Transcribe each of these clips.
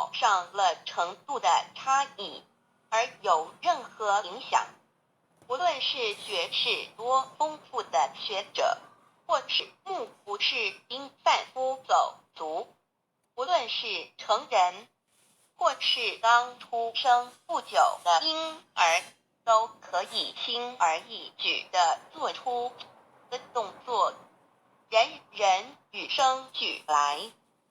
道上了程度的差异而有任何影响。无论是学识多丰富的学者，或是目不识丁贩夫走卒，无论是成人，或是刚出生不久的婴儿，都可以轻而易举地做出的动作。人人与生俱来，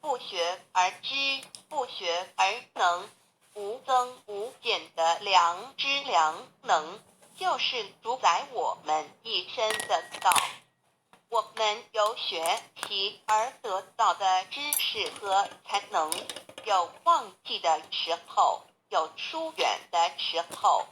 不学而知，不学而能，无增无减的良知良能，就是主宰我们一生的道。我们有学习而得到的知识和才能，有忘记的时候，有疏远的时候，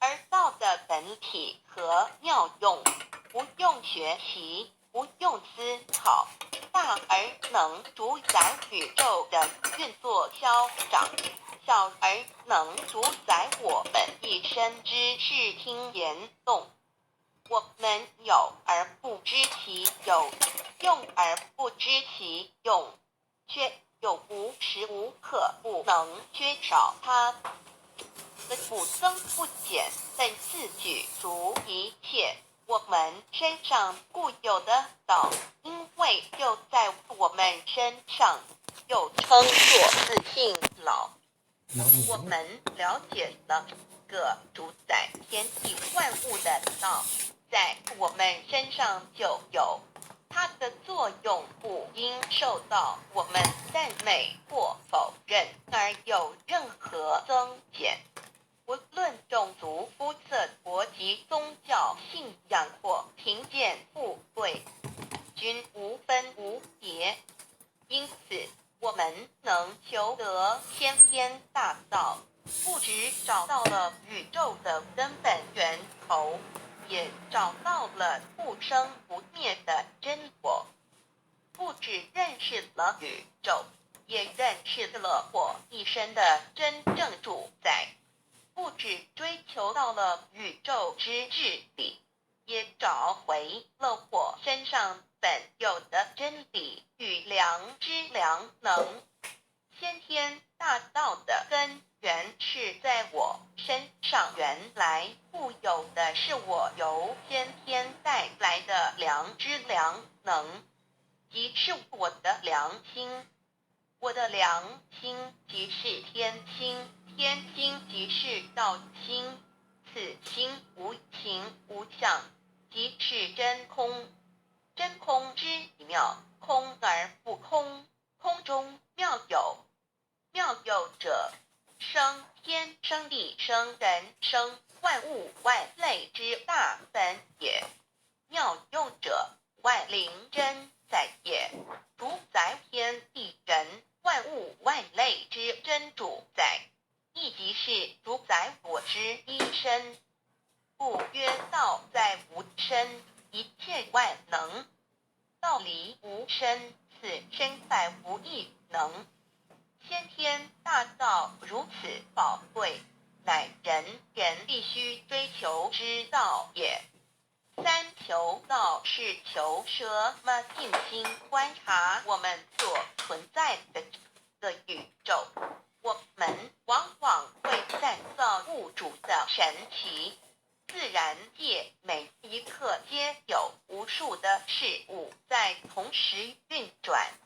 而道的本体和妙用，不用学习，不用思考，大而能主宰宇宙的运作消长，小而能主宰我们一生之视听言动。我们有而不知其有，用而不知其用，却又无时无刻不能缺少它的不增不减，本自具足一切我们身上固有的道，因为就在我们身上，又称作自性老。我们了解了个主宰天地万物的道，在我们身上就有，它的作用不应受到我们赞美或否认而有任何增减。无论种族、肤色、国籍、宗教信仰或贫贱富贵，均无分无别。因此我们能求得先天大道，不只找到了宇宙的根本源头，也找到了不生不灭的真我。不只认识了宇宙，也认识了我一生的真正主宰。不只追求到了宇宙之治理，也找回了我身上本有的真理与良知良能。先天大道的根源是在我身上，原来固有的是我由先天带来的良知良能，即是我的良心。我的良心即是天心，天心即是道心，此心无形无相，即是真空。真空之妙，空而不空，空中妙有。妙有者，生天生地生人生万物万类之大本也。妙用者，万灵真在也，主宰天地人万物万类之真主宰，亦即是主宰我之一身。故曰道在无身，一切万能。道离无身，此身在无一能。先天大道如此宝贵，乃人人必须追求之道也。三求道是求什么？静心观察我们所存在的宇宙，我们往往会赞造物主的神奇。自然界每一刻皆有无数的事物在同时运转，